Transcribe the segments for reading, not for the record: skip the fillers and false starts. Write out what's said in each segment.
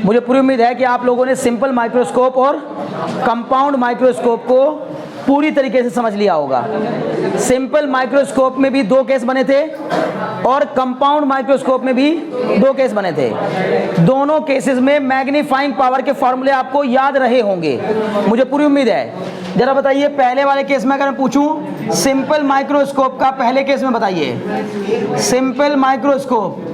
मुझे पूरी उम्मीद है कि आप लोगों ने सिंपल माइक्रोस्कोप और कंपाउंड माइक्रोस्कोप को पूरी तरीके से समझ लिया होगा। सिंपल माइक्रोस्कोप में भी 2 केस बने थे और कंपाउंड माइक्रोस्कोप में भी 2 केस बने थे। दोनों केसेस में मैग्नीफाइंग पावर के फॉर्मूले आपको याद रहे होंगे, मुझे पूरी उम्मीद है। जरा बताइए, पहले वाले केस में अगर मैं पूछूं सिंपल माइक्रोस्कोप का, पहले केस में बताइए सिंपल माइक्रोस्कोप,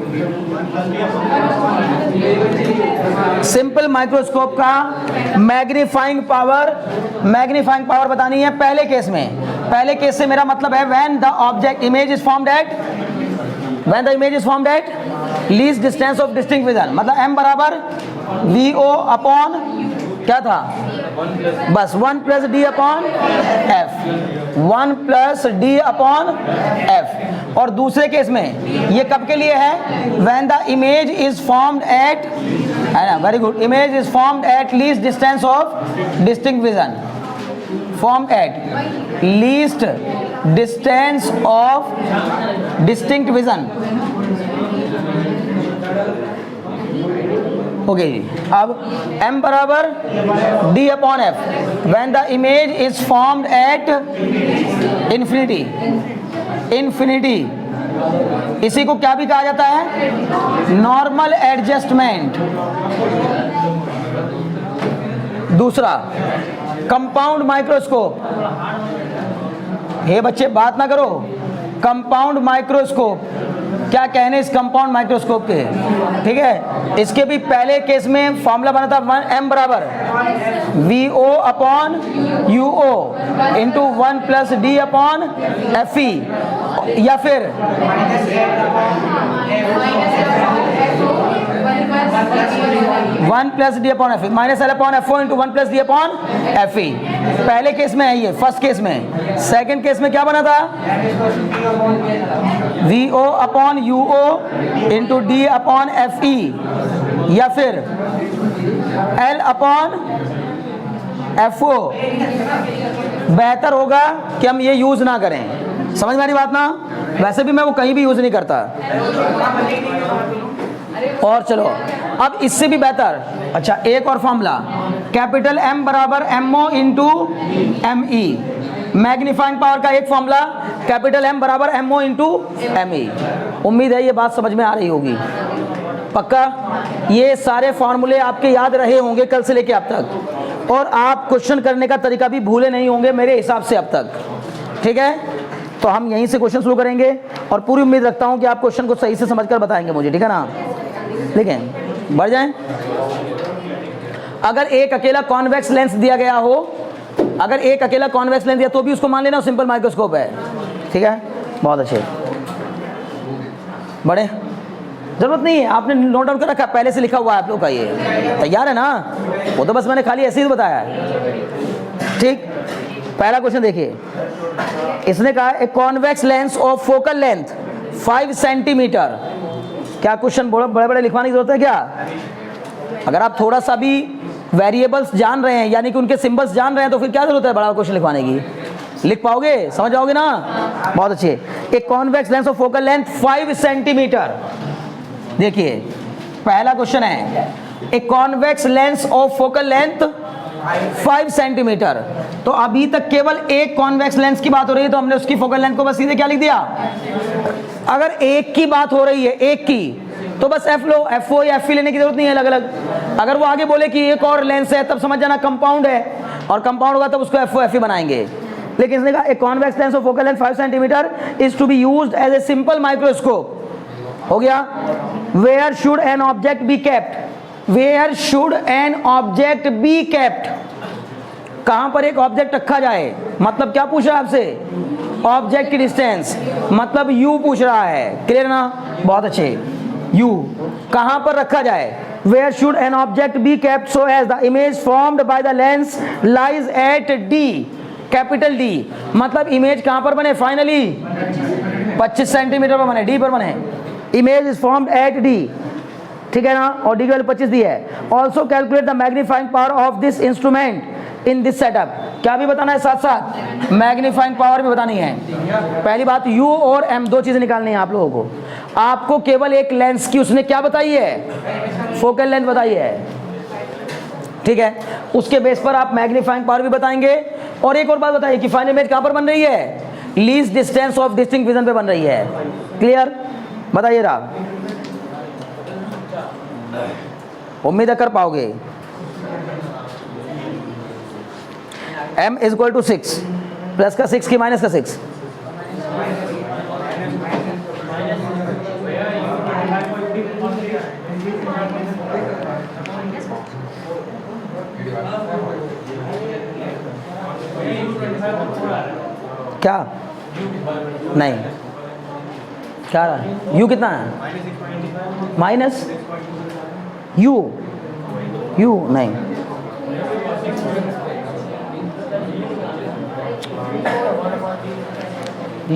सिंपल माइक्रोस्कोप का मैग्नीफाइंग पावर बतानी है पहले केस में। पहले केस से मेरा मतलब है when the object image is formed at least distance of distinct vision, मतलब m बराबर VO अपॉन क्या था, बस 1 plus D upon F, 1 plus D upon F. और दूसरे केस में ये कब के लिए है, when the image is formed at, है ना, very good, image is formed at least distance of distinct vision, formed at least distance of distinct vision. Okay जी, अब m बराबर d upon F when the image is formed at infinity, इसी को क्या भी कहा जाता है, नॉर्मल एडजस्टमेंट। दूसरा कंपाउंड माइक्रोस्कोप, हे बच्चे बात ना करो, कंपाउंड माइक्रोस्कोप, क्या कहने इस कंपाउंड माइक्रोस्कोप के, ठीक है। इसके भी पहले केस में फॉर्मूला बना था m बराबर VO upon UO into 1 plus D upon FE, या फिर one plus D upon F minus L upon F O into 1 plus D upon F E. पहले केस में है ये, फर्स्ट केस में। सेकंड केस में क्या बना था, V O upon U O into D upon F E, या फिर एल अपॉन एफ ओ। बेहतर होगा कि हम ये यूज ना करें, समझ में आ रही बात ना। वैसे भी मैं वो कहीं भी यूज नहीं करता। और चलो अब इससे भी बेहतर, अच्छा एक और फॉर्मूला, कैपिटल M बराबर MO into ME। Magnifying power का एक फॉर्मूला, कैपिटल M बराबर MO इंटू ME। उम्मीद है ये बात समझ में आ रही होगी, पक्का। ये सारे फॉर्मूले आपके याद रहे होंगे कल से लेके अब तक, और आप क्वेश्चन करने का तरीका भी भूले नहीं होंगे मेरे हिसाब से अब तक, ठीक है। तो हम यहीं से क्वेश्चन शुरू करेंगे और पूरी उम्मीद रखता हूं कि आप क्वेश्चन को सही से समझकर बताएंगे मुझे, ठीक है ना। देखें, बढ़ जाएं। अगर एक अकेला कॉन्वेक्स लेंस दिया गया हो, अगर एक अकेला कॉन्वेक्स लेंस दिया तो भी उसको मान लेना सिंपल माइक्रोस्कोप है, ठीक है। बहुत अच्छे, बड़े जरूरत नहीं है, आपने नोट डाउन कर रखा, पहले से लिखा हुआ है आप लोग का, ये तैयार है ना। वो तो बस मैंने खाली ऐसे ही बताया है, ठीक। पहला क्वेश्चन देखिए, इसने कहा a convex lens of focal length 5 centimetre. क्या क्वेश्चन बड़े बड़े लिखवाने की जरूरत है क्या? अगर आप थोड़ा सा भी वेरिएबल्स जान रहे हैं, यानी कि उनके सिंबल्स जान रहे हैं, तो फिर क्या जरूरत है बड़ा क्वेश्चन लिखवाने की? लिख पाओगे, समझ जाओगे ना। बहुत अच्छे। एक convex lens of focal length 5 centimetre. देखिए पहला क्वेश्चन है, ए convex lens of focal length 5 centimetre. तो अभी तक केवल एक कॉन्वेक्स लेंस की बात हो रही है, तो हमने उसकी फोकल लेंथ को बस सीधे क्या लिख दिया। अगर एक की बात हो रही है, एक की, तो बस एफ लो, एफ ओ या एफ ई लेने की जरूरत नहीं है अलग अलग। अगर वो आगे बोले कि एक और लेंस है, तब समझ जाना कंपाउंड है, और कंपाउंड होगा तब उसको एफ ओ एफ ई बनाएंगे। लेकिन इसने कहा a convex lens of focal length 5 centimetre is to be used as a simple microscope. हो गया। Where should an object be kept, where should an object be kept, कहां पर एक object रखा जाए। मतलब क्या पूछ रहा है आपसे, ऑब्जेक्ट की डिस्टेंस, मतलब यू पूछ रहा है, क्लियर ना। बहुत अच्छे, यू कहां पर रखा जाए। Where should an object be kept so as the image formed by the lens lies at D, capital D, मतलब इमेज कहां पर बने, फाइनली 25 सेंटीमीटर पर बने, डी पर बने। Image is formed at D, ठीक है ना, और डी की वैल्यू 25 दी है। Also calculate the magnifying power of this instrument in this setup. क्या भी बताना है साथ साथ, मैग्नीफाइंग पावर भी बतानी है। पहली बात, यू और एम दो चीजें निकालनी है आप लोगों को। आपको केवल एक लेंस की उसने क्या बताई है, फोकल लेंथ बताई है, ठीक है, उसके बेस पर आप मैग्नीफाइंग पावर भी बताएंगे। और एक और बात बताइए कि फाइनल इमेज कहाँ पर बन रही है? Least distance of distinct vision पे बन रही है। क्लियर? बताइए रहा, उम्मीद है कर पाओगे। m is equal to 6, plus का 6 की माइनस का 6, क्या नहीं, क्या रहा है? u कितना है? माइनस u, नहीं,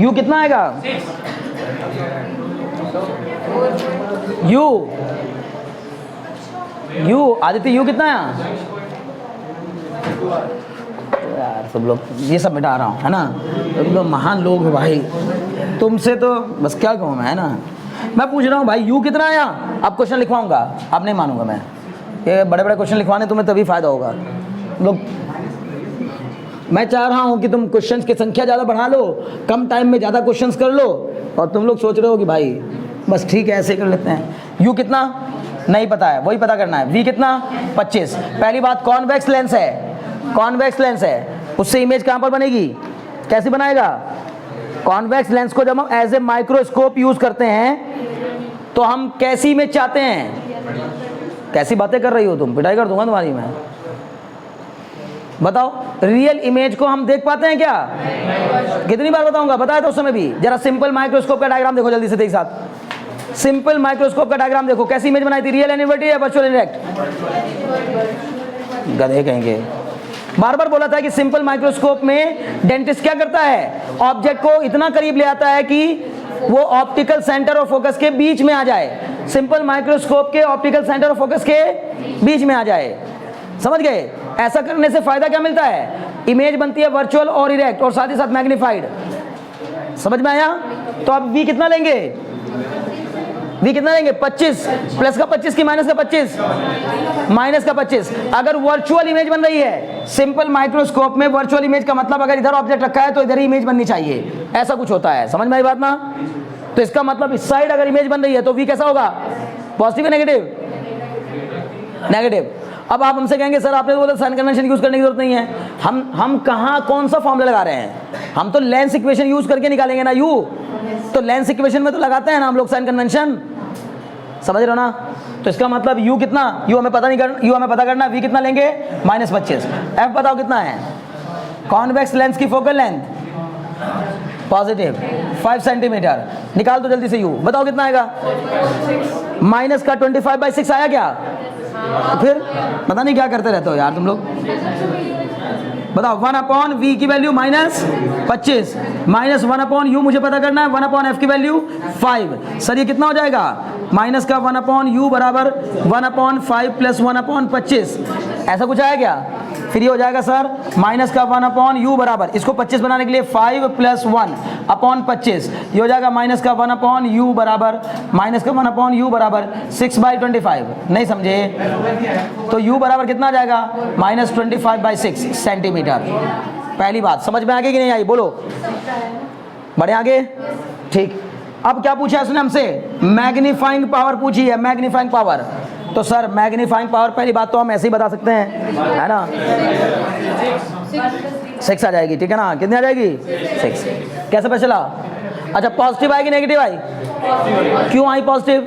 u कितना आएगा? u आदित्य u कितना है? यार सब लोग ये सब मिटा रहा हूँ, है ना? तुम लोग महान लोग हो भाई, तुमसे तो बस क्या कहूँ मैं, है ना? मैं पूछ रहा हूँ भाई u कितना आया? अब क्वेश्चन लिखवाऊंगा, अब नहीं मानूंगा मैं, ये बड़े बड़े क्वेश्चन लिखवाने तुम्हें तभी फायदा होगा। लोग, मैं चाह रहा हूँ कि तुम क्वेश्चंस की संख्या ज़्यादा बढ़ा लो, कम टाइम में ज़्यादा क्वेश्चंस कर लो, और तुम लोग सोच रहे हो कि भाई बस ठीक है ऐसे कर लेते हैं। u कितना नहीं पता है, वही पता करना है। v कितना? 25। पहली बात, कॉन्वेक्स लेंस है, कॉन्वेक्स लेंस है, उससे इमेज कहाँ पर बनेगी? कैसी बनाएगा? कॉन्वेक्स लेंस को जब हम एज ए माइक्रोस्कोप यूज करते हैं तो हम कैसी इमेज चाहते हैं? कैसी बातें कर रही हो तुम, पिटाई कर दूंगा तुम्हारी मैं। बताओ, रियल इमेज को हम देख पाते हैं क्या? कितनी बार बताऊंगा, बताया था उस समय भी। जरा सिंपल माइक्रोस्कोप का डायग्राम देखो जल्दी से एक साथ। सिंपल माइक्रोस्कोप का डायग्राम देखो, कैसी इमेज बनाई थी? रियल इनवर्टेड या वर्चुअल इनडायरेक्ट? गधे कहेंगे। बार बार बोला था कि सिंपल माइक्रोस्कोप में डेंटिस्ट क्या करता है? ऑब्जेक्ट को इतना करीब ले आता है कि वो ऑप्टिकल सेंटर और फोकस के बीच में आ जाए। सिंपल माइक्रोस्कोप के ऑप्टिकल सेंटर और फोकस के बीच में आ जाए, समझ गए? ऐसा करने से फायदा क्या मिलता है? इमेज बनती है वर्चुअल और इरेक्ट, और साथ ही साथ मैग्नीफाइड। समझ में आया? तो अब v कितना लेंगे? v कितना लेंगे? 25, प्लस का 25 की माइनस का 25, माइनस का 25। अगर वर्चुअल इमेज बन रही है सिंपल माइक्रोस्कोप में, वर्चुअल इमेज का मतलब अगर इधर ऑब्जेक्ट रखा है तो इधर ही इमेज बननी चाहिए, ऐसा कुछ होता है। समझ में आई बात ना? तो इसका मतलब इस साइड अगर इमेज बन रही है तो v कैसा होगा? पॉजिटिव या नेगेटिव? नेगेटिव। अब आप हमसे कहेंगे सर आपने बोला साइन कन्वेंशन यूज करने की जरूरत नहीं है। हम कहाँ कौन सा फॉर्मूला लगा रहे हैं? हम तो लेंस इक्वेशन यूज करके निकालेंगे ना u, तो लेंस इक्वेशन में तो लगाते हैं ना हम लोग साइन कन्वेंशन। समझ रहे हो ना? तो इसका मतलब u कितना? u हमें पता नहीं करना, u हमें पता करना, v कितना लेंगे? -25। f बताओ कितना है? कॉन्वेक्स लेंस की फोकल लेंथ पॉजिटिव 5 सेंटीमीटर। निकाल दो जल्दी से u, बताओ कितना आएगा? माइनस का 25/6 आया क्या? तो फिर पता नहीं क्या करते रहते हो यार तुम लोग। बताओ 1/v की वैल्यू -25 माइनस 1/u मुझे पता करना है, 1/f की वैल्यू 5। सर ये कितना हो जाएगा? माइनस का 1/u बराबर 1/5 प्लस 1/25। ऐसा कुछ आया क्या? फिर ये हो जाएगा सर माइनस का 1/u बराबर, इसको 25 बनाने के लिए 5 + 1/25, ये हो जाएगा माइनस का 1/u बराबर, माइनस का 1/u बराबर 6/25। नहीं समझे? तो u बराबर कितना आ जाएगा? -25/6 सेंटीमीटर। पहली बात समझ में आ गई कि नहीं आई? बोलो, बढ़े आगे? ठीक। अब क्या पूछा उसने हमसे? मैग्नीफाइंग पावर पूछी है, मैग्नीफाइंग पावर। तो सर मैग्नीफाइंग पावर पहली बात तो हम ऐसे ही बता सकते हैं, है ना? 6 आ जाएगी, ठीक है ना? कितनी आ जाएगी? 6। कैसे पता चला? अच्छा, पॉजिटिव आएगी नेगेटिव आई? क्यों आई पॉजिटिव?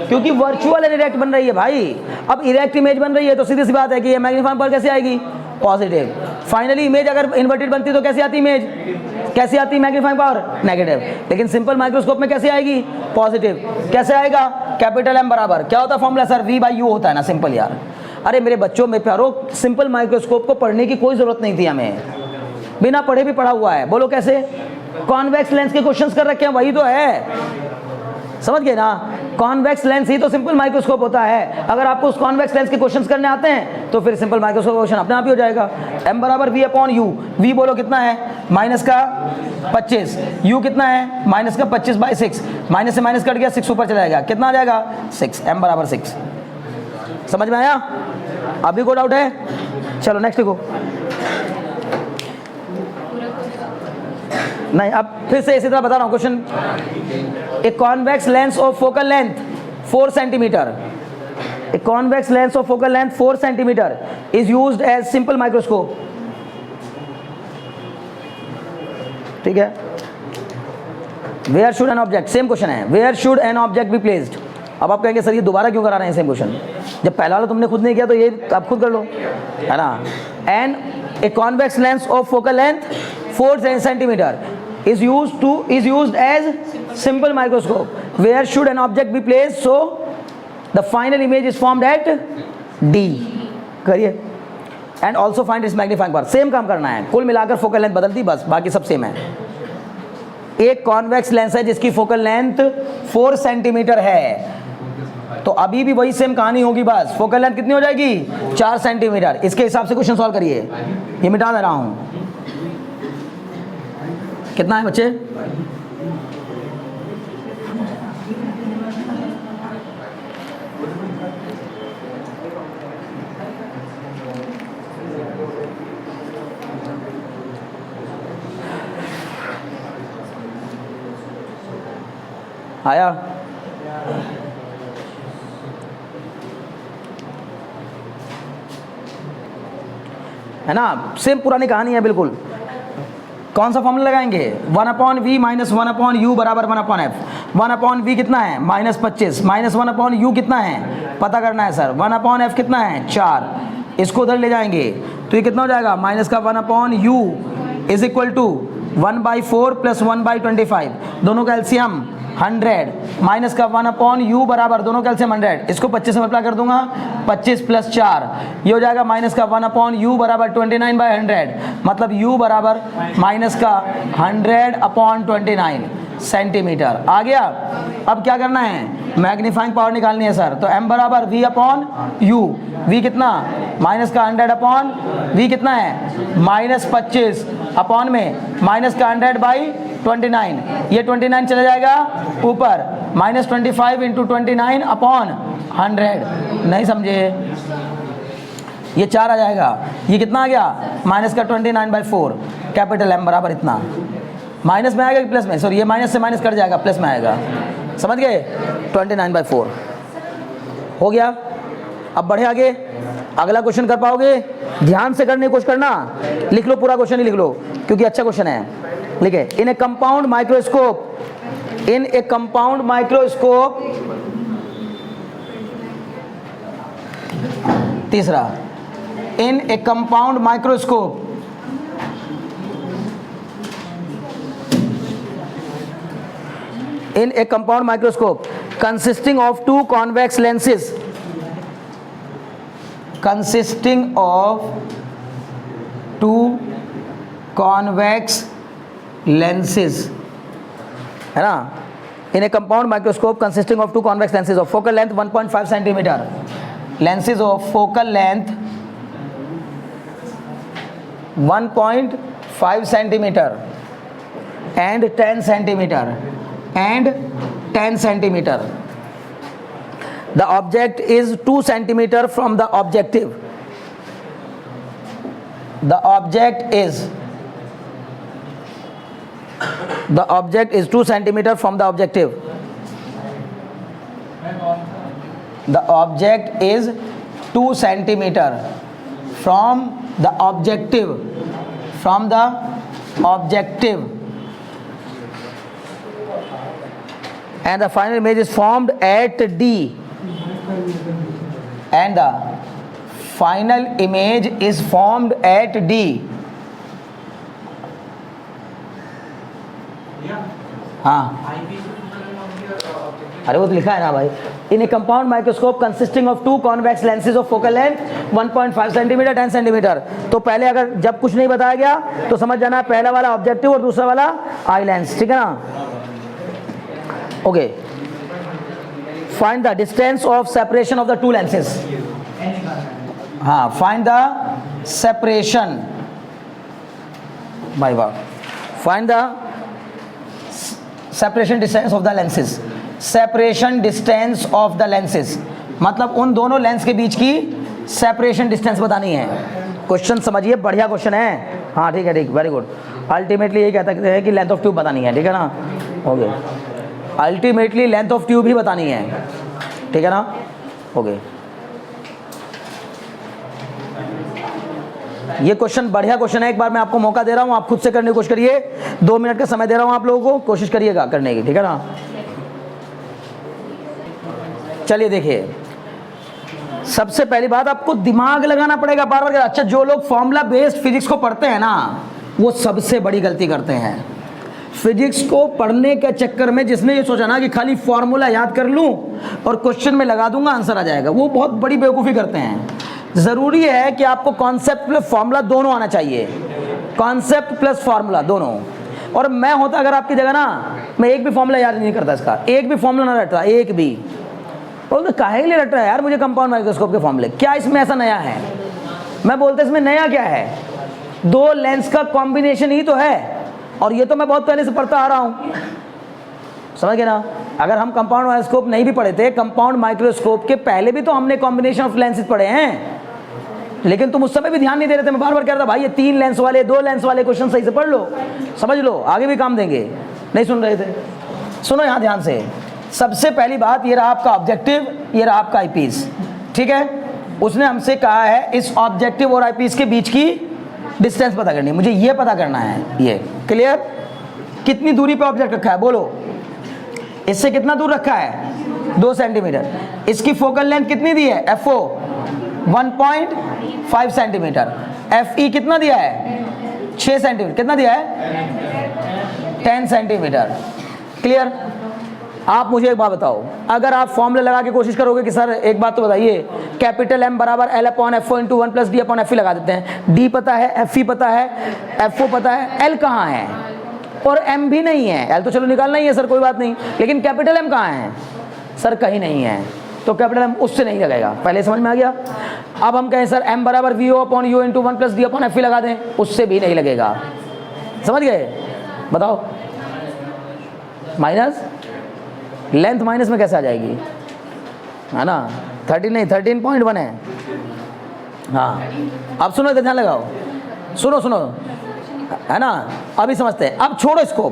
क्योंकि वर्चुअल इरेक्ट बन रही है भाई। अब इरेक्ट इमेज बन रही है तो सीधी सी बात है कि ये मैग्नीफाइंग पावर कैसे आएगी? पॉजिटिव। फाइनली इमेज अगर इन्वर्टेड बनती तो कैसे आती इमेज? कैसे आती मैग्नीफाइंग पावर? नेगेटिव। लेकिन सिंपल माइक्रोस्कोप में कैसे आएगी? पॉजिटिव। कैसे आएगा? कैपिटल M बराबर क्या होता है फॉर्मूला? सर v/u होता है ना, सिंपल यार। अरे मेरे बच्चों में प्यारो, सिंपल माइक्रोस्कोप को पढ़ने की कोई जरूरत नहीं थी हमें, बिना पढ़े भी पढ़ा हुआ है। बोलो कैसे? कॉन्वेक्स लेंस के क्वेश्चंस कर रखे हैं, वही तो है। समझ गए ना? कॉन्वेक्स लेंस ही तो सिंपल माइक्रोस्कोप होता है। अगर आपको उस कॉन्वेक्स लेंस के क्वेश्चंस करने आते हैं तो फिर सिंपल माइक्रोस्कोप क्वेश्चन अपने आप ही हो जाएगा। m बराबर v/u। v बोलो कितना है? माइनस का 25। u कितना है? माइनस का 25/6। माइनस से माइनस कट गया, 6 ऊपर चला जाएगा, कितना आ जाएगा? 6। m बराबर 6। समझ में आया? अभी कोई डाउट है? चलो नेक्स्ट देखो। नहीं, अब फिर से इसी तरह बता रहा हूँ question. A convex lens of focal length 4 centimetre, a convex lens of focal length 4 centimetre is used as simple microscope. ठीक है। Where should an object, same question है, where should an object be placed. अब आप कहेंगे sir ये दोबारा क्यों करा रहे हैं सेम क्वेश्चन, जब पहला वाला तुमने खुद नहीं किया तो ये आप खुद कर लो, है ना। An a convex lens of focal length 4 centimetre is used as simple microscope. Where should an object be placed so the final image is formed at D? करिए। And also find its magnifying power. Same काम करना है, कुल मिलाकर focal length बदलती, बस बाकी सब सेम है। एक कॉन्वेक्स लेंस है जिसकी फोकल लेंथ 4 सेंटीमीटर है, तो अभी भी वही सेम कहानी होगी, बस फोकल लेंथ कितनी हो जाएगी 4 सेंटीमीटर। इसके हिसाब से क्वेश्चन सॉल्व करिए। ये मिटा दे रहा हूँ। कितना है बच्चे? आया? है ना, सेम पुरानी कहानी है बिल्कुल। कौन सा फॉर्मूला लगाएंगे? 1/v माइनस 1/u बराबर 1/f। 1/v कितना है? -25 माइनस 1/u कितना है पता करना है सर। 1/f कितना है? 4। इसको उधर ले जाएंगे तो ये कितना हो जाएगा? माइनस का 1/u is equal to 1/4 plus 1/25, दोनों का एलसीएम 100 माइनस का 1/u बराबर दोनों का एलसीएम 100। इसको 25 से मल्टीप्लाई कर दूंगा, 25 प्लस 4 ये हो जाएगा माइनस का 1/u बराबर 29/100, मतलब u बराबर माइनस का 100/29 सेंटीमीटर। आ गया। अब क्या करना है? मैग्नीफाइंग पावर निकालनी है सर। तो m बराबर v/u, v कितना? माइनस का 100/v कितना है? -25 अपॉन में माइनस का 100/29, ये 29 चला जाएगा ऊपर, -25 इंटू 29 अपॉन 100। नहीं समझे? ये 4 आ जाएगा। ये कितना आ गया? माइनस का 29/4, कैपिटल M बराबर इतना। माइनस में आएगा कि प्लस में? सॉरी, ये माइनस से माइनस कट जाएगा, प्लस में आएगा। समझ गए? 29/4 हो गया। अब बढ़े आगे, अगला क्वेश्चन कर पाओगे? ध्यान से करने की कोशिश करना, लिख लो पूरा क्वेश्चन ही लिख लो क्योंकि अच्छा क्वेश्चन है। लिखे, in a compound microscope, in a compound microscope, तीसरा, in a compound microscope in a compound microscope consisting of 2 convex lenses, consisting of 2 convex lenses, है ना। in a compound microscope consisting of 2 convex lenses of focal length 1.5 centimeter, lenses of focal length 1.5 centimeter and 10 centimeter and 10 centimeter. The object is 2 centimeter from the objective. The object is 2 centimeter from the objective. The object is 2 centimeter from the objective. From the objective. And the final image is formed at D. And the final image is formed at D. हाँ, अरे वो तो लिखा है ना भाई। In a compound microscope consisting of 2 convex lenses of focal length 1.5 centimetre 10 centimetre. तो पहले अगर जब कुछ नहीं बताया गया तो समझ जाना है पहला वाला ऑब्जेक्टिव और दूसरा वाला आई लेंस, ठीक है ना। Okay, find the distance of separation of the 2 lenses. हाँ, find the separation by what, find the separation distance of the lenses. Separation distance of the lenses मतलब उन दोनों लेंस के बीच की सेपरेशन डिस्टेंस बतानी है। क्वेश्चन समझिए, बढ़िया क्वेश्चन है। हाँ ठीक है, ठीक, वेरी गुड। अल्टीमेटली ये कहते हैं कि लेंथ ऑफ ट्यूब बतानी है, ठीक है ना, okay. Ultimately length of tube ही बतानी है, ठीक है ना, ओके। ये क्वेश्चन बढ़िया क्वेश्चन है, एक बार मैं आपको मौका दे रहा हूँ, आप खुद से करने की कोशिश करिए। 2 मिनट का समय दे रहा हूँ आप लोगों को, कोशिश करिएगा करने की, ठीक है ना। चलिए देखिए, सबसे पहली बात आपको दिमाग लगाना पड़ेगा बार बार। अच्छा, जो लोग फॉर्मूला बेस्ड फिजिक्स को पढ़ते हैं ना, वो सबसे बड़ी गलती करते हैं। फिजिक्स को पढ़ने के चक्कर में जिसने ये सोचा ना कि खाली फॉर्मूला याद कर लूं और क्वेश्चन में लगा दूंगा आंसर आ जाएगा, वो बहुत बड़ी बेवकूफ़ी करते हैं। ज़रूरी है कि आपको कॉन्सेप्ट प्लस फॉर्मूला दोनों आना चाहिए, कॉन्सेप्ट प्लस फॉर्मूला दोनों। और मैं होता अगर आपकी जगह ना, मैं एक भी फॉर्मूला याद नहीं करता, इसका एक भी फॉर्मूला ना रटता, एक भी। बोलते काहे के लिए रट रहा है यार मुझे कंपाउंड माइक्रोस्कोप के फॉर्मूले, क्या इसमें ऐसा नया है? मैं बोलता इसमें नया क्या है, 2 लेंस का कॉम्बिनेशन ही तो है, और ये तो मैं बहुत पहले से पढ़ता आ रहा हूँ, समझ गए ना। अगर हम कंपाउंड माइक्रोस्कोप नहीं भी पढ़े थे, कंपाउंड माइक्रोस्कोप के पहले भी तो हमने कॉम्बिनेशन ऑफ लेंसेज पढ़े हैं, लेकिन तुम उस समय भी ध्यान नहीं दे रहे थे। मैं बार बार कह रहा था भाई ये 3 लेंस वाले 2 लेंस वाले क्वेश्चन सही से पढ़ लो, समझ लो, आगे भी काम देंगे। नहीं सुन रहे थे, सुनो यहाँ ध्यान से। सबसे पहली बात, ये रहा आपका ऑब्जेक्टिव, ये रहा आपका आईपीस, ठीक है। उसने हमसे कहा है इस ऑब्जेक्टिव और आईपीस के बीच की डिस्टेंस पता करनी है, मुझे ये पता करना है। ये क्लियर? कितनी दूरी पे ऑब्जेक्ट रखा है बोलो, इससे कितना दूर रखा है 2 सेंटीमीटर। इसकी फोकल लेंथ कितनी दी है, FO 1.5 सेंटीमीटर। FE कितना दिया है 6 सेंटीमीटर, कितना दिया है 10 सेंटीमीटर। क्लियर? आप मुझे एक बात बताओ, अगर आप फॉर्मूला लगा के कोशिश करोगे कि सर एक बात तो बताइए, कैपिटल M बराबर L/FO × 1 + D/FE लगा देते हैं। D पता है, FE पता है, FO पता है, L कहाँ है? और M भी नहीं है। L तो चलो निकालना ही है सर, कोई बात नहीं, लेकिन कैपिटल M कहाँ है सर? कहीं नहीं है, तो कैपिटल M उससे नहीं लगेगा। पहले समझ में आ गया? अब हम कहें सर M बराबर VO/U × 1 + D/FE लगा दें, उससे भी नहीं लगेगा। समझ गए? बताओ, माइनस लेंथ माइनस में कैसे आ जाएगी, है ना? 13 नहीं, 13.1 है। हाँ, अब सुनो, ध्यान लगाओ, सुनो सुनो, है ना? अभी समझते हैं, अब छोड़ो इसको,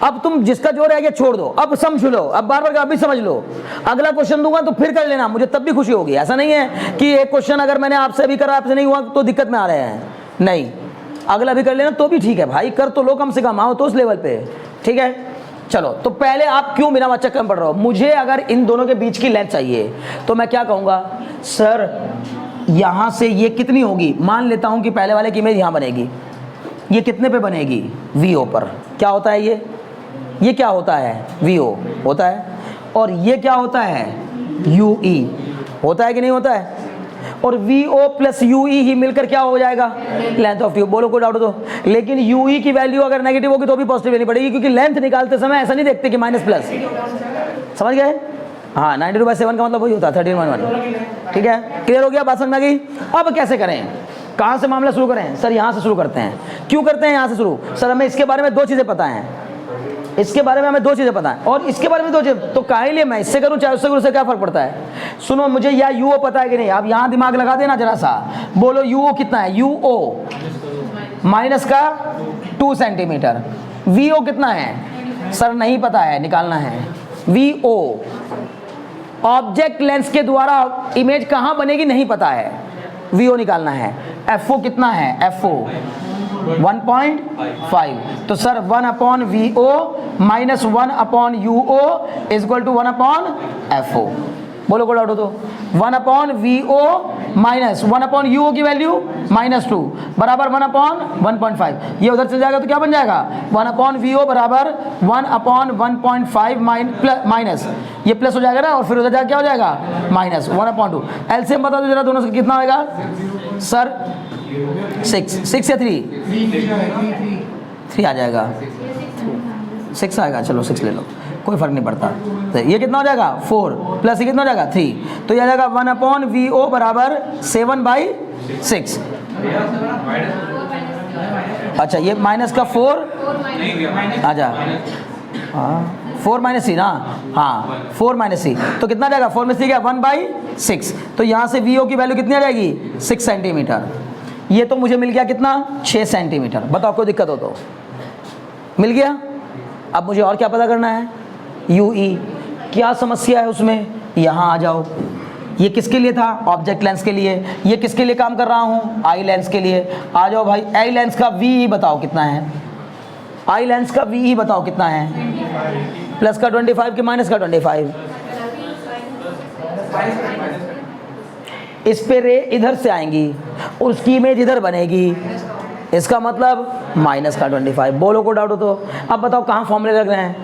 अब तुम जिसका जो रह गया छोड़ दो, अब समझ लो, अब बार बार अभी समझ लो। अगला क्वेश्चन दूंगा तो फिर कर लेना, मुझे तब भी खुशी होगी। ऐसा नहीं है कि एक क्वेश्चन अगर मैंने आपसे भी करा, आपसे नहीं हुआ तो दिक्कत में आ रहे हैं, नहीं, अगला भी कर लेना तो भी ठीक है भाई, कर तो लो, कम से कम आओ तो उस लेवल पे, ठीक है। चलो, तो पहले आप क्यों बिना बच्चा कम पढ़ रहे हो? मुझे अगर इन दोनों के बीच की लेंथ चाहिए तो मैं क्या कहूँगा, सर यहाँ से ये कितनी होगी? मान लेता हूँ कि पहले वाले की इमेज यहाँ बनेगी, ये कितने पे बनेगी? VO पर। क्या होता है ये क्या होता है? VO होता है। और ये क्या होता है? UE होता है कि नहीं होता है? और VO + UE ही मिलकर क्या हो जाएगा? Length of tube. बोलो कोई डाउट हो तो? लेकिन UE की वैल्यू अगर नेगेटिव होगी तो भी पॉजिटिव लेनी पड़ेगी, क्योंकि लेंथ निकालते समय ऐसा नहीं देखते कि माइनस प्लस। समझ गए? हाँ, 92/7 का मतलब वही होता है 13.1, ठीक है। क्लियर हो गया? बात समझ में आ गई? अब कैसे करें, कहाँ से मामला शुरू करें? सर यहाँ से शुरू करते हैं। क्यों करते हैं यहाँ से शुरू? सर हमें इसके बारे में 2 चीज़ें पता हैं, इसके बारे में हमें 2 चीज़ें पता है, और इसके बारे में 2 चीज़ें, तो काहे लिए मैं इससे करूँ चाहे उससे करूँ, उससे क्या फ़र्क पड़ता है? सुनो, मुझे या UO पता है कि नहीं? आप यहाँ दिमाग लगा देना जरा सा, बोलो UO कितना है? UO माइनस का 2 सेंटीमीटर। VO कितना है? सर नहीं पता है, निकालना है। VO ऑब्जेक्ट लेंस के द्वारा इमेज कहाँ बनेगी नहीं पता है, VO निकालना है। FO कितना है? FO 1.5। तो सर 1/VO - 1/UO = 1/FO। बोलो कोई डाउट हो तो? 1/VO - 1/UO की वैल्यू -2 बराबर 1/1.5। ये उधर चल जाएगा तो क्या बन जाएगा? 1/VO बराबर 1/1.5 माइनस, ये प्लस हो जाएगा ना, और फिर उधर जाकर क्या हो जाएगा? -1/2। एलसीएम बता दो जरा दोनों से कितना होगा सर? 6 या 3 आ जाएगा, 6 आएगा। चलो 6 ले लो, कोई फर्क नहीं पड़ता। तो ये कितना हो जाएगा? 4 प्लस ये कितना हो जाएगा? 3। तो ये आ जाएगा 1/VO बराबर 7/6। अच्छा, ये माइनस का 4 आ जा, 4 माइनस सी ना, हाँ 4 माइनस सी, तो कितना जाएगा 4 में सी गया 1/6, तो यहाँ से वी ओ की वैल्यू कितनी आ जाएगी 6 सेंटीमीटर। ये तो मुझे मिल गया कितना 6 सेंटीमीटर। बताओ कोई दिक्कत हो तो, मिल गया। अब मुझे और क्या पता करना है, यू ई, क्या समस्या है उसमें, यहाँ आ जाओ। ये किसके लिए था, ऑब्जेक्ट लेंस के लिए। ये किसके लिए काम कर रहा हूँ, आई लेंस के लिए। आ जाओ भाई, आई लेंस का वी बताओ कितना है, आई लेंस का वी बताओ कितना है, प्लस का 25 कि माइनस का 25। इस पे रे इधर से आएंगी और उसकी इमेज इधर बनेगी, इसका मतलब माइनस का 25। बोलो को डाउट हो तो। अब बताओ कहाँ फॉर्मूले लग रहे हैं,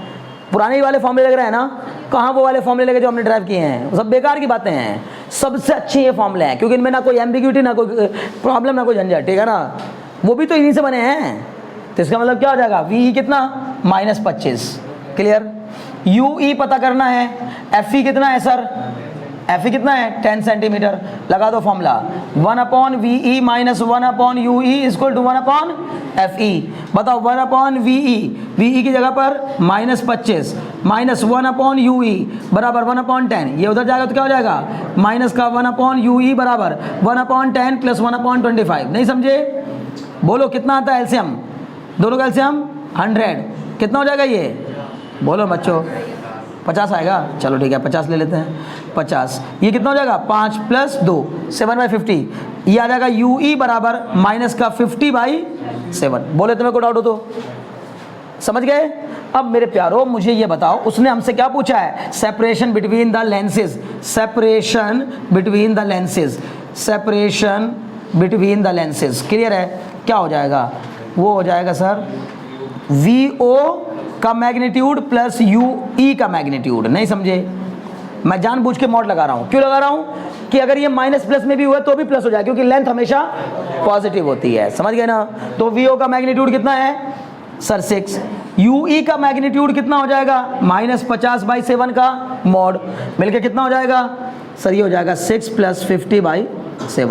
पुराने वाले फॉर्मूले लग रहे हैं ना, कहाँ वो वाले फॉर्मूले लगे जो हमने ड्राइव किए हैं, सब बेकार की बातें हैं। सबसे अच्छे ये फॉर्मूले हैं क्योंकि इनमें ना कोई एम्बिग्यूटी, ना कोई प्रॉब्लम, ना कोई झंझट, ठीक है ना। वो भी तो इन्हीं से बने हैं, तो इसका मतलब क्या हो जाएगा, वी कितना -25। क्लियर। यू ई पता करना है, एफ ई कितना है सर, एफ ई कितना है 10 सेंटीमीटर। लगा दो formula, 1/VE - 1/UE equal to 1/FE। बताओ 1/VE, VE की जगह पर -25 माइनस 1/UE बराबर 1/10। ये उधर जाएगा तो क्या हो जाएगा, माइनस का 1/UE बराबर 1/10 प्लस 1/25। नहीं समझे, बोलो कितना आता है एलसीएम, दोनों का एलसीएम 100। कितना हो जाएगा ये, बोलो बच्चों 50 आएगा। चलो ठीक है 50 ले लेते हैं, 50। ये कितना हो जाएगा 5 + 2 7/50। ये आ जाएगा यू ई बराबर माइनस का 50/7। बोले तुम्हें को डाउट हो तो, समझ गए। अब मेरे प्यारो मुझे ये बताओ, उसने हमसे क्या पूछा है, separation between the lenses, separation between the lenses, separation between the lenses. Clear है, क्या हो जाएगा, वो हो जाएगा सर वी ओ का मैग्नीट्यूड प्लस यू ई का मैग्नीट्यूड। नहीं समझे, मैं जानबूझ के मॉड लगा रहा हूँ। क्यों लगा रहा हूँ कि अगर ये माइनस प्लस में भी हुआ तो भी प्लस हो जाए, क्योंकि लेंथ हमेशा पॉजिटिव होती है, समझ गए ना। तो वी ओ का मैग्नीट्यूड कितना है सर 6, यू ई का मैग्नीट्यूड कितना हो जाएगा -50/7 का मॉड, मिलके कितना हो जाएगा सर, ये हो जाएगा 6 + 50/7 से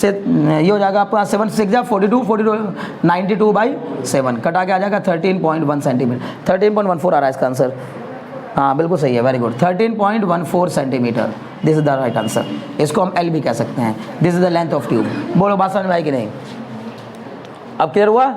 ये हो जाएगा आपका 7 6 जा 42 92/7 कटा के आ जाएगा 13.1 सेंटीमीटर। 13.14 आ रहा है इसका आंसर, हाँ बिल्कुल सही है, very good, 13.14 centimetre. This is the right answer. इसको हम एल भी कह सकते हैं, this is the length of tube. बोलो बात समझ में आई कि नहीं, अब क्लियर हुआ।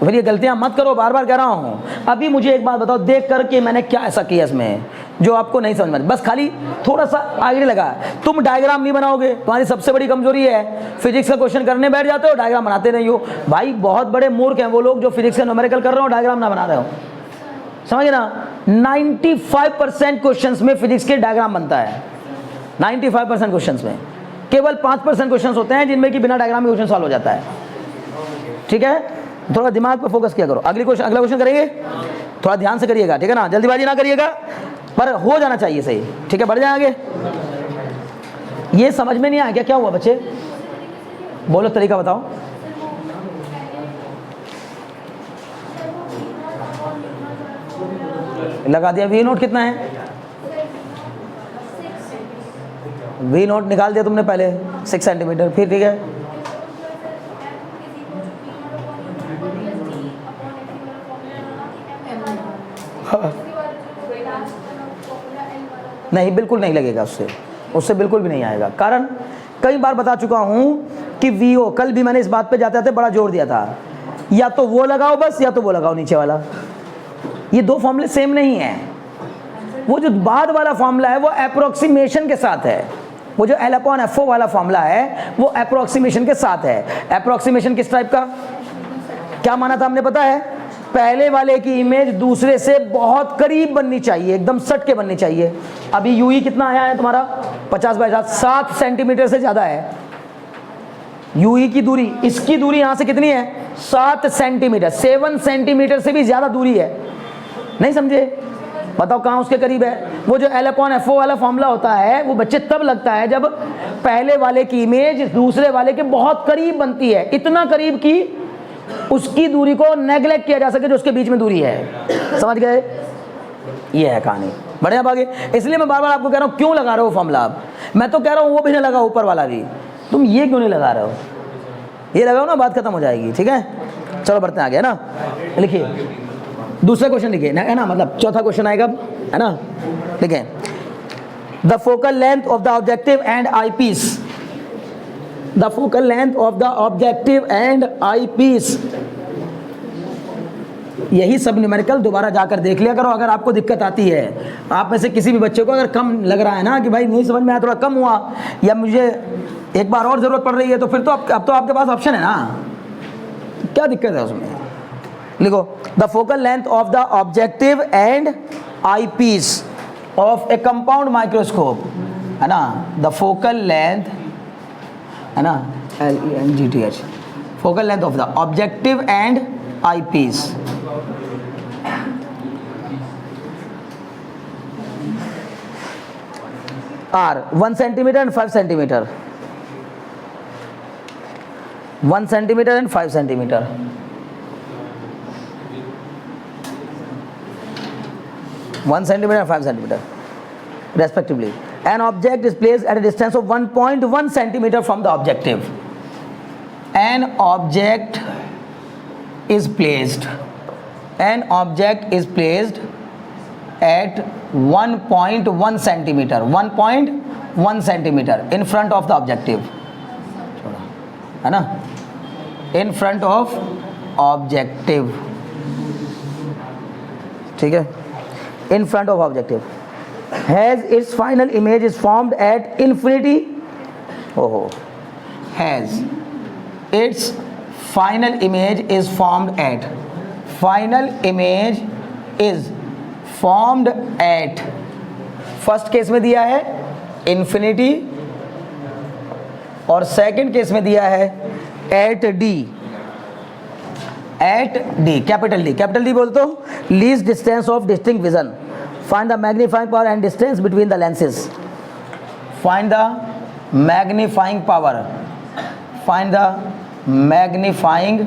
फिर ये गलतियां मत करो, बार बार कह रहा हूँ। अभी मुझे एक बात बताओ, देख कर कि मैंने क्या ऐसा किया इसमें जो आपको नहीं समझ में, बस खाली थोड़ा सा आगे लगा। तुम डायग्राम नहीं बनाओगे, तुम्हारी सबसे बड़ी कमजोरी है, फिजिक्स का क्वेश्चन करने बैठ जाते हो डायग्राम बनाते नहीं हो। भाई बहुत बड़े मूर्ख हैं वो लोग जो फिजिक्स का न्यूमेरिकल कर रहे हो डायग्राम ना बना रहे हो, समझे ना। 95% क्वेश्चंस में फिजिक्स के डायग्राम बनता है, 95% क्वेश्चंस में। केवल 5% क्वेश्चंस होते हैं जिनमें कि बिना डायग्राम के क्वेश्चन सॉल्व हो जाता है, ठीक है। थोड़ा दिमाग पे फोकस किया करो। अगला क्वेश्चन करेंगे, थोड़ा ध्यान से करिएगा, ठीक है ना, जल्दीबाजी ना करिएगा, पर हो जाना चाहिए सही, ठीक है। बढ़ जाए आगे। ये समझ में नहीं आया क्या, क्या हुआ बच्चे, बोलो तरीका बताओ। लगा दिया, वी नोट कितना है, वी नोट निकाल दिया तुमने पहले 6 सेंटीमीटर, फिर ठीक है नहीं, बिल्कुल नहीं लगेगा, उससे बिल्कुल भी नहीं आएगा। कारण कई बार बता चुका हूं कि वीओ, कल भी मैंने इस बात पे जाते जाते बड़ा जोर दिया था, या तो वो लगाओ बस, या तो वो लगाओ नीचे वाला। ये दो फॉर्मूले सेम नहीं है। वो जो बाद वाला फॉर्मूला है वो अप्रोक्सीमेशन के साथ है, वो जो L/FO वाला फॉर्मूला है वो अप्रोक्सीमेशन के साथ है। अप्रोक्सीमेशन किस टाइप का, क्या माना था हमने पता है, पहले वाले की इमेज दूसरे से बहुत करीब बननी चाहिए, एकदम सट के बननी चाहिए। अभी यूई कितना आया है तुम्हारा 50/7, 7 सेंटीमीटर से ज्यादा है यूई की दूरी। इसकी दूरी यहां से कितनी है 7 सेंटीमीटर, 7 सेंटीमीटर से भी ज्यादा दूरी है। नहीं समझे, बताओ कहां उसके करीब है। वो जो L/FO वाला फॉर्मूला होता है वो बच्चे तब लगता है जब पहले वाले की इमेज दूसरे वाले के बहुत करीब बनती है, इतना करीब कि उसकी दूरी को नेग्लेक्ट किया जा सके जो उसके बीच में दूरी है। समझ गए, ये है कहानी। बढ़िया भागे, इसलिए मैं बार बार आपको कह रहा हूं क्यों लगा रहे हो फॉर्मूला। आप मैं तो कह रहा हूं वो भी नहीं लगा, ऊपर वाला भी, तुम ये क्यों नहीं लगा रहे हो, ये लगाओ ना, बात खत्म हो जाएगी, ठीक है। चलो बढ़ते हैं आगे, है ना। लिखिए दूसरा क्वेश्चन लिखिए है ना, मतलब चौथा क्वेश्चन आएगा है ना। देखें, the focal length of the objective and eyepiece, the focal length of the objective and eyepiece, यही सब न्यूमेरिकल दोबारा जाकर देख लिया करो अगर आपको दिक्कत आती है। आप में से किसी भी बच्चे को अगर कम लग रहा है ना कि भाई नहीं समझ में आया, थोड़ा कम हुआ, या मुझे एक बार और ज़रूरत पड़ रही है, तो फिर तो अब तो आपके पास ऑप्शन है ना, क्या दिक्कत है उसमें। लिखो, the focal length of the objective and eyepiece of a compound microscope, है ना, द फोकल लेंथ, है ना, LENGTH, focal length of the objective and eyepiece are 1 centimeter and 5 centimeter, 1 centimeter and 5 centimeter. 1 centimeter and 5 centimeter respectively. An object is placed at a distance of 1.1 centimeter from the objective. An object is placed at 1.1 centimeter, 1.1 centimeter in front of the objective, है ना, in front of objective, ठीक है, in front of objective, has its final image is formed at infinity, has its final image is formed at, final image is formed at, first case में दिया है infinity और second case में दिया है eight D, capital D बोल तो least distance of distinct vision, find the magnifying power and distance between the lenses, find the magnifying power, find the magnifying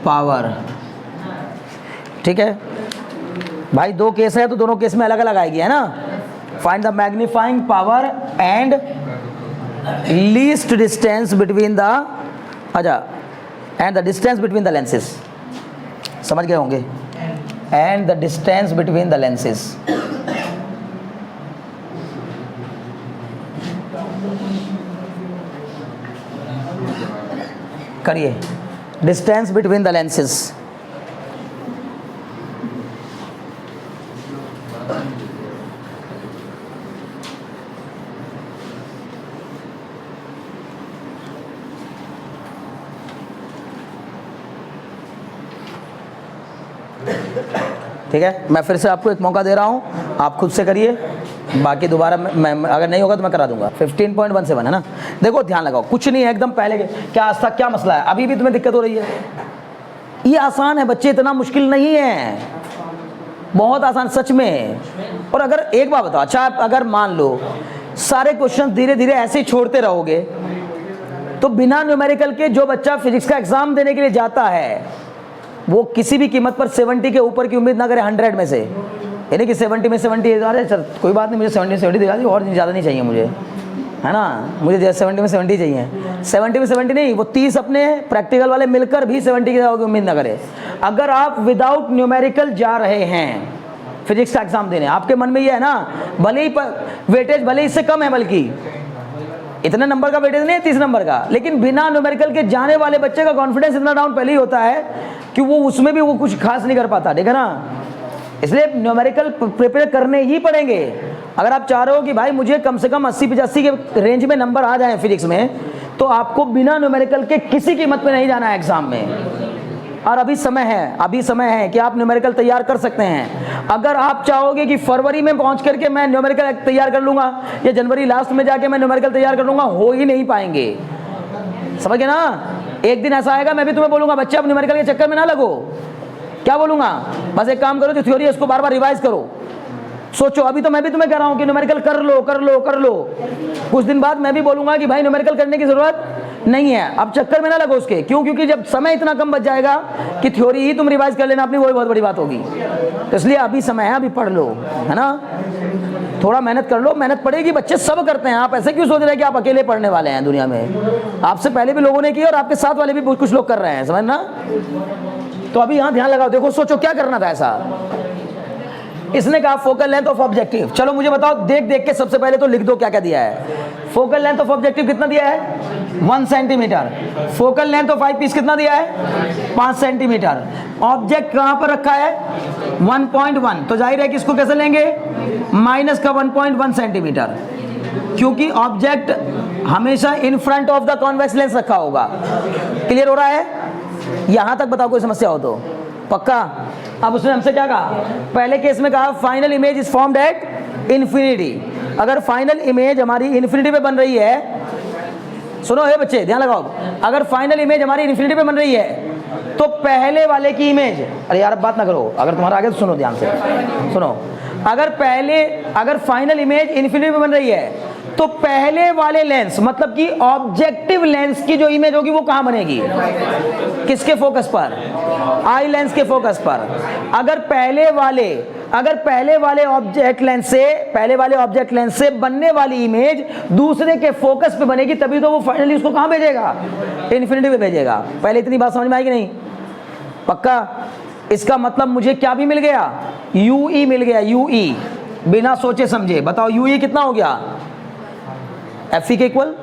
power, ठीक है भाई, दो केस है तो दोनों केस में अलग अलग आएगी, है ना। Find the magnifying power and least distance between the, अच्छा, and the distance between the lenses, समझ गए होंगे, and the distance between the lenses, करिए, डिस्टेंस बिटवीन द लेंसेज, ठीक है। मैं फिर से आपको एक मौका दे रहा हूँ, आप खुद से करिए, बाकी दोबारा मैं अगर नहीं होगा तो मैं करा दूंगा। 15.17 है ना। देखो ध्यान लगाओ, कुछ नहीं है एकदम पहले के, क्या आज तक क्या मसला है, अभी भी तुम्हें दिक्कत हो रही है, ये आसान है बच्चे, इतना मुश्किल नहीं है, बहुत आसान सच में। और अगर एक बात बताओ, अच्छा आप अगर मान लो सारे क्वेश्चन धीरे धीरे ऐसे ही छोड़ते रहोगे तो बिना न्यूमेरिकल के जो बच्चा फिजिक्स का एग्जाम देने के लिए जाता है वो किसी भी कीमत पर 70 के ऊपर की उम्मीद ना करे 100 में से, यानी कि 70 में 70 आ रहे, चल कोई बात नहीं, मुझे 70 दिखा दी, और ज़्यादा नहीं चाहिए मुझे, है ना, मुझे 70 में 70 चाहिए, 70 में 70 नहीं, वो 30 अपने प्रैक्टिकल वाले मिलकर भी 70 की उम्मीद ना करे। अगर आप विदाउट न्यूमेरिकल जा रहे हैं फिजिक्स का एग्जाम देने, आपके मन में ये है ना, भले ही वेटेज भले इससे कम है, बल्कि इतने नंबर का वेटेज नहीं है 30 नंबर का, लेकिन बिना न्यूमेरिकल के जाने वाले बच्चे का कॉन्फिडेंस इतना डाउन पहले ही होता है कि वो उसमें भी वो कुछ खास नहीं कर पाता, देखा ना। इसलिए न्यूमेरिकल प्रिपेयर करने ही पड़ेंगे। अगर आप चाह रहे हो कि भाई मुझे कम से कम 80-85 के रेंज में नंबर आ जाए फिजिक्स में, तो आपको बिना न्यूमेरिकल के किसी कीमत पे नहीं जाना है एग्जाम में। और अभी समय है कि आप न्यूमेरिकल तैयार कर सकते हैं। अगर आप चाहोगे कि फरवरी में पहुंच करके मैं न्यूमेरिकल तैयार कर लूंगा या जनवरी लास्ट में जाके मैं न्यूमेरिकल तैयार कर लूंगा, हो ही नहीं पाएंगे, समझ गए ना। एक दिन ऐसा आएगा मैं भी तुम्हें बोलूंगा बच्चे अब न्यूमेरिकल के चक्कर में ना लगो, क्या बोलूंगा, बस एक काम करो, जो थ्योरी है उसको बार बार रिवाइज करो। सोचो, अभी तो मैं भी तुम्हें कह रहा हूं कि न्यूमेरिकल कर लो, कुछ दिन बाद मैं भी बोलूंगा कि भाई न्यूमेरिकल करने की जरूरत नहीं है, अब चक्कर में ना लगो उसके। क्यों? क्योंकि जब समय इतना कम बच जाएगा कि थ्योरी ही तुम रिवाइज कर लेना अपनी, वही बहुत बड़ी बात होगी। तो इसलिए अभी समय है, अभी पढ़ लो, है ना, थोड़ा मेहनत कर लो, मेहनत पड़ेगी, बच्चे सब करते हैं। आप ऐसे क्यों सोच रहे हैं कि आप अकेले पढ़ने वाले हैं दुनिया में? आपसे पहले भी लोगों ने की और आपके साथ वाले भी कुछ लोग कर रहे हैं, समझना। तो अभी यहां ध्यान लगाओ, देखो सोचो क्या करना था ऐसा। इसने कहा फोकल लेंथ ऑफ ऑब्जेक्टिव, चलो मुझे बताओ देख देख के सबसे पहले तो लिख दो क्या क्या दिया है। फोकल लेंथ ऑफ ऑब्जेक्टिव कितना दिया है 1 centimetre. Focal length of eyepiece कितना दिया है 5 सेंटीमीटर। ऑब्जेक्ट कहां पर रखा है 1.1, तो जाहिर है कि इसको कैसे लेंगे माइनस का 1.1 सेंटीमीटर, क्योंकि ऑब्जेक्ट हमेशा in front of the convex lens रखा होगा। क्लियर हो रहा है यहां तक? बताओ कोई समस्या हो तो। पक्का? अब उसने हमसे क्या कहा, पहले केस में कहा final image is formed at infinity. अगर फाइनल इमेज हमारी इन्फिनिटी पे बन रही है, सुनो हे बच्चे ध्यान लगाओ, अगर फाइनल इमेज हमारी इन्फिनिटी पे बन रही है तो पहले वाले की इमेज, अरे यार अब बात ना करो, अगर तुम्हारा आगे तो सुनो ध्यान से सुनो, अगर फाइनल इमेज इन्फिनिटी पे बन रही है तो पहले वाले लेंस मतलब कि ऑब्जेक्टिव लेंस की जो इमेज होगी वो कहां बनेगी, किसके फोकस पर, आई लेंस के फोकस पर। अगर पहले वाले ऑब्जेक्ट लेंस से बनने वाली इमेज दूसरे के फोकस पे बनेगी, तभी तो वो फाइनली उसको कहां भेजेगा, इन्फिनिटी पे भेजेगा। पहले इतनी बात समझ में आएगी नहीं? पक्का? इसका मतलब मुझे क्या भी मिल गया, यूई मिल गया, यूई, बिना सोचे समझे। बताओ यूई कितना हो गया, एफ के इक्वल,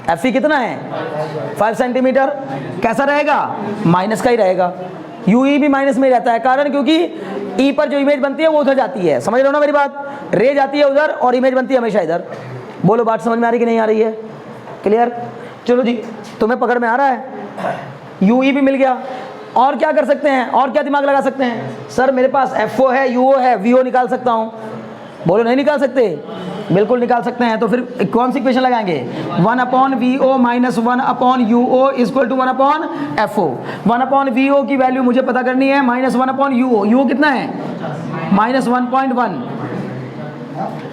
एफ कितना है 5 सेंटीमीटर। कैसा रहेगा, माइनस का ही रहेगा। यूई भी माइनस में रहता है, कारण क्योंकि ई पर जो इमेज बनती है वो उधर जाती है। समझ रहे हो ना मेरी बात? रे जाती है उधर और इमेज बनती है हमेशा इधर। बोलो बात समझ में आ रही कि नहीं आ रही है? क्लियर? चलो जी, तुम्हें पकड़ में आ रहा है, यूई भी मिल गया। और क्या कर सकते हैं, और क्या दिमाग लगा सकते हैं? सर मेरे पास एफओ है, यूओ है, वीओ निकाल सकता हूं। बोलो नहीं निकाल सकते? बिल्कुल निकाल सकते हैं। तो फिर कौन सी इक्वेशन लगाएंगे, 1/VO minus 1/UO equal to 1/FO। 1/VO की वैल्यू मुझे पता करनी है, माइनस 1/UO। यूओ कितना है माइनस 1.1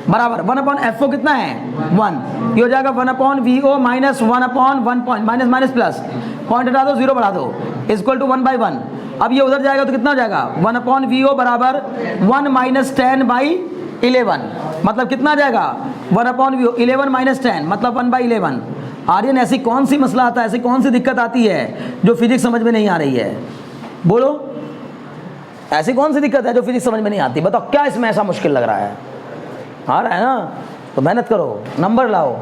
बराबर 1/FO कितना है 1। ये हो जाएगा 1/VO minus 1/1 minus minus plus, point हटा दो, 0 बढ़ा दो, इक्वल टू 1/1। अब ये उधर जाएगा तो कितना हो जाएगा 1/VO बराबर 1 माइनस 10/11, मतलब कितना आ जाएगा 1/VO 11 माइनस 10 मतलब 1/11। आर्यन ऐसी कौन सी मसला आता है, ऐसी कौन सी दिक्कत आती है जो फिजिक्स समझ में नहीं आ रही है? बोलो ऐसी कौन सी दिक्कत है जो फिजिक्स समझ में नहीं आती? बताओ क्या इसमें ऐसा मुश्किल लग रहा है? आ रहा है ना, तो मेहनत करो, नंबर लाओ।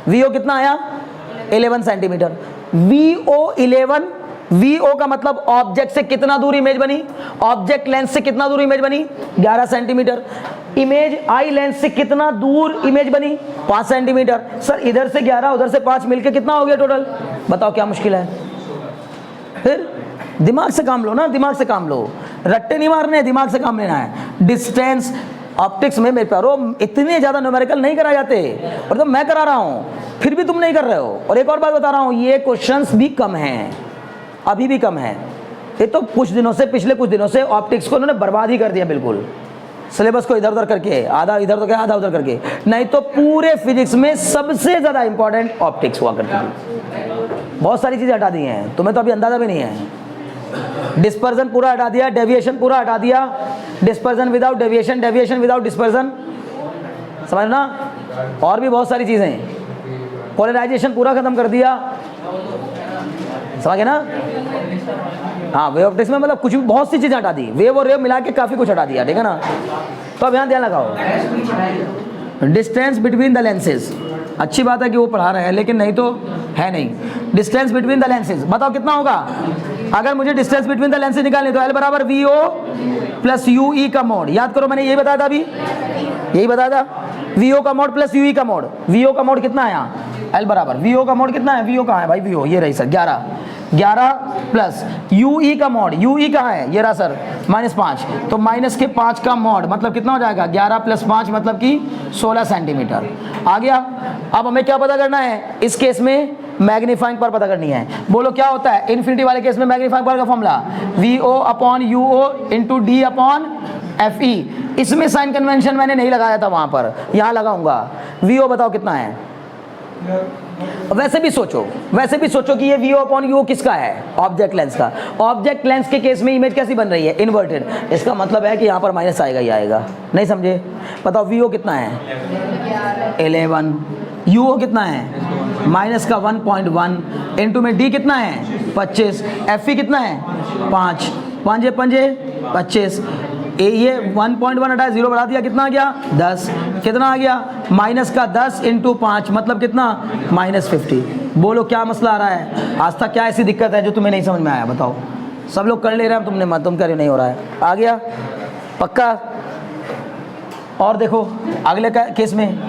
VO कितना आया 11 सेंटीमीटर। VO 11, VO का मतलब ऑब्जेक्ट से कितना दूर इमेज बनी, ऑब्जेक्ट लेंस से कितना दूर इमेज बनी 11 सेंटीमीटर। इमेज आई लेंस से कितना दूर इमेज बनी 5 सेंटीमीटर। सर इधर से 11 उधर से 5 मिलके कितना हो गया टोटल? बताओ क्या मुश्किल है? फिर दिमाग से काम लो ना, दिमाग से काम लो, रट्टे नहीं मारने, दिमाग से काम लेना है। डिस्टेंस ऑप्टिक्स में मेरे प्यारो इतने ज़्यादा न्यूमेरिकल नहीं कराए जाते, और तो मैं करा रहा हूँ फिर भी तुम नहीं कर रहे हो। और एक और बात बता रहा हूँ, ये क्वेश्चंस भी कम हैं, अभी भी कम है। ये तो कुछ दिनों से, पिछले कुछ दिनों से ऑप्टिक्स को उन्होंने बर्बाद ही कर दिया बिल्कुल, सिलेबस को इधर उधर करके, आधा इधर तो क्या आधा उधर करके। नहीं तो पूरे फिजिक्स में सबसे ज़्यादा इंपॉर्टेंट ऑप्टिक्स हुआ करती थी। बहुत सारी चीज़ें हटा दी हैं, तुम्हें तो अभी अंदाज़ा भी नहीं है। डिस्पर्जन पूरा हटा दिया, डेविएशन पूरा हटा दिया, dispersion without deviation, deviation without dispersion, समझ ना। और भी बहुत सारी चीज़ें, पोलराइजेशन पूरा खत्म कर दिया, समझ गए ना। हाँ वेव ऑप्टिक्स में मतलब कुछ भी, बहुत सी चीज़ें हटा दी, वेव और रेव मिला के काफ़ी कुछ हटा दिया, ठीक है ना। तो अब यहाँ ध्यान लगाओ, डिस्टेंस बिटवीन द लेंसेज, अच्छी बात है कि वो पढ़ा रहे हैं, लेकिन नहीं तो है नहीं। डिस्टेंस बिटवीन द लेंसेज बताओ कितना होगा? अगर मुझे डिस्टेंस बिटवीन द लेंसेज निकालनी तो L बराबर VO प्लस UE का मोड। याद करो मैंने यही बताया था, अभी यही बताया था, VO का मोड प्लस UE का मोड। VO का मोड कितना है यहाँ L बराबर, VO का मोड कितना है, VO कहाँ है भाई, VO ये रही सर 11 प्लस UE का मोड, UE कहाँ है, ये रहा सर -5, तो -5 का मोड मतलब कितना हो जाएगा 11 प्लस 5 मतलब कि 16 सेंटीमीटर आ गया। अब हमें क्या पता करना है इस केस में, मैग्नीफाइंग पावर पता करनी है। बोलो क्या होता है इन्फिनिटी वाले केस में मैग्नीफाइंग पावर का फॉर्मूला VO/UO इंटू D/FE। इसमें साइन कन्वेंशन मैंने नहीं लगाया था वहां पर, यहां लगाऊंगा। VO बताओ कितना है? वैसे भी सोचो कि ये VO/UO किसका है, ऑब्जेक्ट लेंस का। ऑब्जेक्ट लेंस के केस में इमेज कैसी बन रही है, इन्वर्टेड। इसका मतलब है कि यहाँ पर माइनस आएगा ही आएगा, नहीं समझे? बताओ VO कितना है 11, UO कितना है -1.1 इंटू में D कितना है 25, FE कितना है 5, 5 पंजे 25, ये 1.1 हटाया 0 बढ़ा दिया, कितना आ गया 10, कितना आ गया माइनस का 10 इंटू 5 मतलब कितना -50। बोलो क्या मसला आ रहा है आज तक, क्या ऐसी दिक्कत है जो तुम्हें नहीं समझ में आया बताओ? सब लोग कर ले रहे हैं, तुमने मत, तुम कर नहीं हो रहा है। आ गया पक्का? और देखो अगले केस में,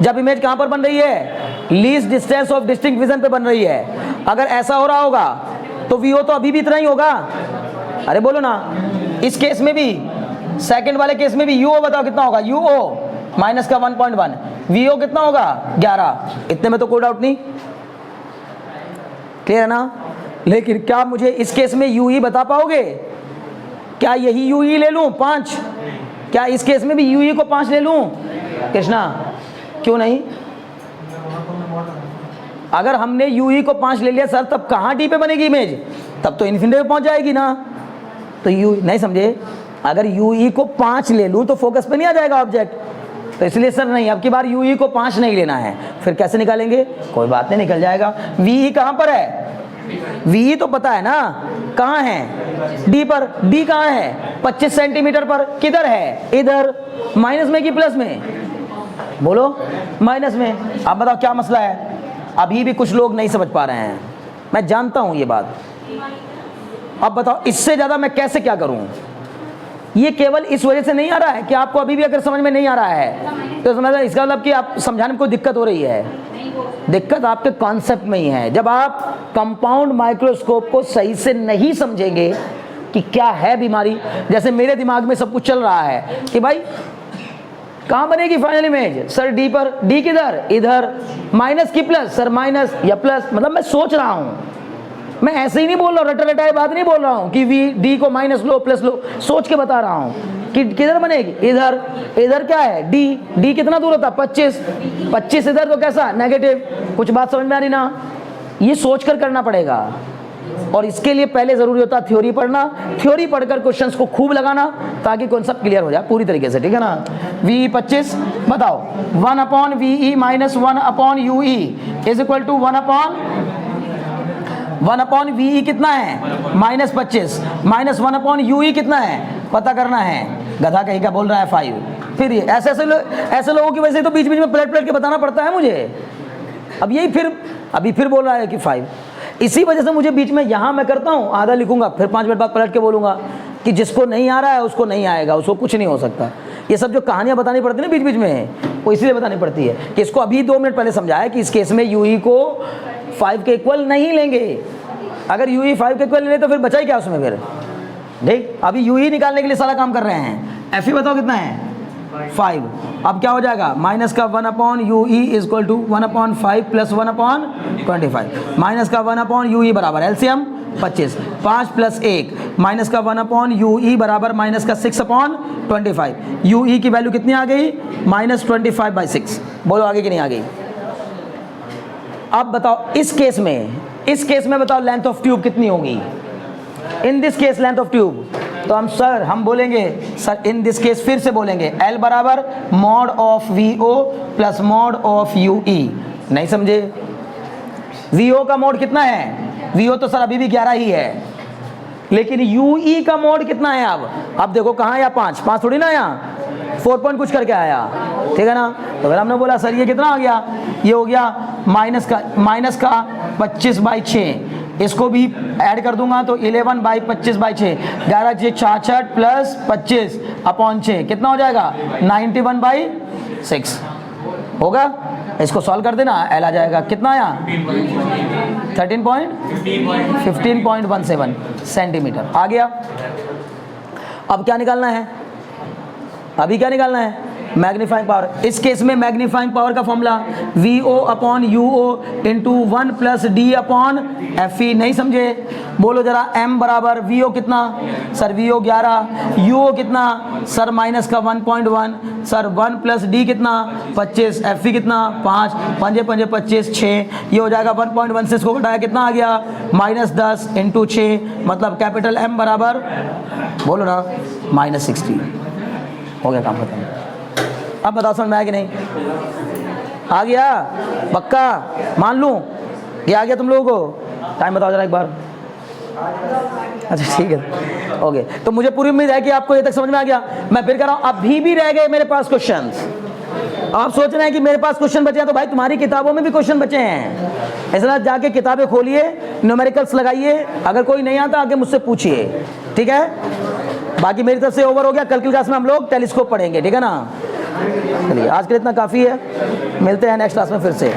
जब इमेज कहाँ पर बन रही है, least distance of distinct vision पे बन रही है। अगर ऐसा हो रहा होगा तो वीओ तो अभी भी इतना ही होगा। अरे बोलो ना, इस केस में भी, सेकंड वाले केस में भी यूओ बताओ कितना होगा, यूओ माइनस का 1.1, वीओ कितना होगा 11। इतने में तो कोई डाउट नहीं, क्लियर है ना? लेकिन क्या मुझे इस केस में यूई बता पाओगे? क्या यही यूई ले लूं 5? क्या इस केस में भी यूई को 5 ले लूं? कृष्णा क्यों नहीं? अगर हमने यूई को 5 ले लिया सर, तब कहाँ डी पे बनेगी इमेज? तब तो इन्फिनिटी पे पहुंच जाएगी ना। तो यू नहीं समझे, अगर यूई को 5 ले लूं तो फोकस पे नहीं आ जाएगा ऑब्जेक्ट, तो इसलिए सर नहीं, अब की बार यूई को 5 नहीं लेना है। फिर कैसे निकालेंगे? कोई बात नहीं, निकल जाएगा। वीई कहाँ पर है? वीई तो पता है ना कहाँ है, डी पर। डी कहाँ है? 25 सेंटीमीटर पर। किधर है? इधर। माइनस में कि प्लस में? बोलो माइनस में। अब बताओ क्या मसला है? अभी भी कुछ लोग नहीं समझ पा रहे हैं, मैं जानता हूं ये बात। अब बताओ इससे ज्यादा मैं कैसे क्या करूं? ये केवल इस वजह से नहीं आ रहा है कि आपको अभी भी अगर समझ में नहीं आ रहा है तो समझ, इसका मतलब कि आप समझाने में कोई दिक्कत हो रही है। दिक्कत आपके कॉन्सेप्ट में ही है। जब आप कंपाउंड माइक्रोस्कोप को सही से नहीं समझेंगे कि क्या है बीमारी, जैसे मेरे दिमाग में सब कुछ चल रहा है कि भाई कहाँ बनेगी फाइनल इमेज? सर डी पर। डी किधर? इधर। माइनस की प्लस? सर माइनस या प्लस। मतलब मैं सोच रहा हूँ, मैं ऐसे ही नहीं बोल रहा हूँ, रटा रटाए बात नहीं बोल रहा हूँ कि वी डी को माइनस लो प्लस लो, सोच के बता रहा हूँ कि किधर बनेगी? इधर। इधर क्या है? डी। डी कितना दूर होता? 25। 25 इधर तो कैसा? नेगेटिव। कुछ बात समझ में आ रही ना? ये सोच कर करना पड़ेगा, और इसके लिए पहले जरूरी होता है थ्योरी पढ़ना। थ्योरी पढ़कर क्वेश्चंस को खूब लगाना ताकि कॉन्सेप्ट क्लियर हो जाए पूरी तरीके से, ठीक है ना? वी 25 बताओ, 1 upon V minus 1 upon U is equal to 1 upon V कितना है? -25 माइनस 1 अपॉन यू कितना है पता करना है। गधा कहीं का बोल रहा है 5। फिर ये ऐसे लोगों की वजह से तो बीच बीच में पलट के बताना पड़ता है मुझे। अब यही अभी फिर बोल रहा है कि 5। इसी वजह से मुझे बीच में यहाँ मैं करता हूँ, आधा लिखूंगा, फिर 5 मिनट बाद पलट के बोलूंगा कि जिसको नहीं आ रहा है उसको नहीं आएगा, उसको कुछ नहीं हो सकता। ये सब जो कहानियाँ बतानी पड़ती है ना बीच बीच में, वो इसलिए बतानी पड़ती है कि इसको अभी 2 मिनट पहले समझाया कि इस केस में यूई को 5 के इक्वल नहीं लेंगे। अगर यूई 5 के इक्वल ले तो फिर बचा ही क्या उसमें? फिर देख, अभी यूई निकालने के लिए सारा काम कर रहे हैं। एफ ई बताओ कितना है? 5। अब क्या हो जाएगा? माइनस का 1 upon U E is equal to 1 upon 5 plus 1 upon 25। Minus का 1 अपॉन यू ई बराबर एलसीएम 25। 5 प्लस 1 माइनस का 1 अपॉन यू ई बराबर माइनस का 6 अपॉन 25। यू ई की वैल्यू कितनी आ गई? -25/6। बोलो आगे की नहीं आ गई? अब बताओ इस केस में बताओ लेंथ ऑफ ट्यूब कितनी होगी? In this case length of tube, तो हम बोलेंगे सर इन दिस केस, फिर से बोलेंगे L बराबर mod of VO plus mod of UE। नहीं समझे? VO का मोड कितना है? VO तो सर अभी भी 11 ही है, लेकिन UE का मोड कितना है? अब देखो कहाँ आया? 5 थोड़ी ना आया, 4 पॉइंट कुछ करके आया, ठीक है ना? तो अगर हमने बोला सर ये कितना आ गया? ये हो गया माइनस का 25/6। इसको भी ऐड कर दूंगा तो 11/25/6, 11×6 प्लस 25 अपॉन 6 कितना हो जाएगा? 91/6 होगा। इसको सॉल्व कर देना, एल आ जाएगा। कितना आया? 15.17 सेंटीमीटर आ गया। अब क्या निकालना है? अभी क्या निकालना है? Magnifying power. इस केस में मैग्नीफाइंग पावर का formula VO upon UO into 1 plus D upon FE। नहीं समझे? बोलो जरा, M बराबर VO कितना? सर VO 11, UO कितना? सर माइनस का 1.1, सर 1 प्लस D कितना? 25, FE कितना? 5, 5 5 25 6। ये हो जाएगा 1.1 से इसको घटाया कितना आ गया? -10 इंटू 6, मतलब कैपिटल M बराबर बोलो ना -60। हो गया काम खत्म। अब बताओ समझ में आया कि नहीं? आ गया? पक्का मान लूं ये आ गया तुम लोगों को? टाइम बताओ जरा एक बार। अच्छा ठीक है, ओके। तो मुझे पूरी उम्मीद है कि आपको ये तक समझ में आ गया। मैं फिर कह रहा हूँ, अभी भी रह गए मेरे पास क्वेश्चंस। आप सोच रहे हैं कि मेरे पास क्वेश्चन बचे हैं, तो भाई तुम्हारी किताबों में भी क्वेश्चन बचे हैं। इसलिए जाके किताबें खोलिए, न्यूमेरिकल्स लगाइए, अगर कोई नहीं आता आगे मुझसे पूछिए, ठीक है। बाकी मेरी तरफ से ओवर हो गया। कल की क्लास में हम लोग टेलीस्कोप पढ़ेंगे, ठीक है ना। चलिए आज के लिए इतना काफ़ी है, मिलते हैं नेक्स्ट क्लास में फिर से।